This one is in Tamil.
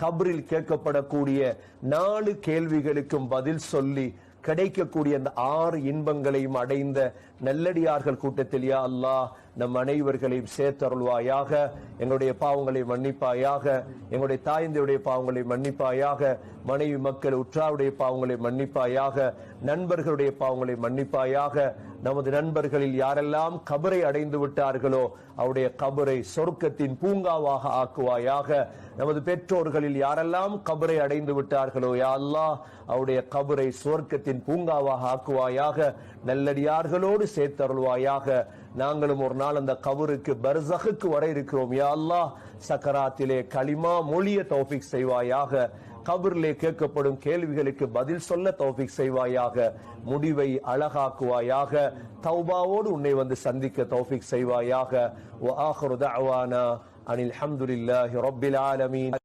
கபரில் கேட்கப்படக்கூடிய 4 கேள்விகளுக்கும் பதில் சொல்லி கிடைக்கக்கூடிய அந்த 6 இன்பங்களையும் அடைந்த நல்லடியார்கள் கூட்டத்தில் யா அல்லாஹ் நம் அனைவர்களையும் சேர்த்தருள்வாயாக. எங்களுடைய பாவங்களை மன்னிப்பாயாக, எங்களுடைய தாய்ந்தையுடைய பாவங்களை மன்னிப்பாயாக, மனைவி மக்கள் உற்றாருடைய பாவங்களை மன்னிப்பாயாக, நண்பர்களுடைய பாவங்களை மன்னிப்பாயாக. நமது நண்பர்களில் யாரெல்லாம் கபரை அடைந்து விட்டார்களோ அவருடைய கபரை சொர்க்கத்தின் பூங்காவாக ஆக்குவாயாக. நமது பெற்றோர்களில் யாரெல்லாம் கபரை அடைந்து விட்டார்களோ யா அல்லாஹ் அவருடைய கபரை சொர்க்கத்தின் பூங்காவாக ஆக்குவாயாக. நல்லடியார்களோடு சேர்த்தருள்வாயாக. நாங்களும் ஒரு நாள் அந்த கபருக்கு பர்சகுக்கு வர இருக்கிறோம் யா அல்லாஹ். சக்கராத்திலே களிமா மொழிய தௌஃபீக் செய்வாயாக. கபரிலே கேட்கப்படும் கேள்விகளுக்கு பதில் சொல்ல தௌஃபீக் செய்வாயாக. முடிவை அழகாக்குவாயாக. தௌபாவோடு உன்னை வந்து சந்திக்க தௌஃபீக் செய்வாயாக. வ ஆகிரு தஅவானா அனில் ஹம்துலில்லாஹி ரப்பில் ஆலமீன்.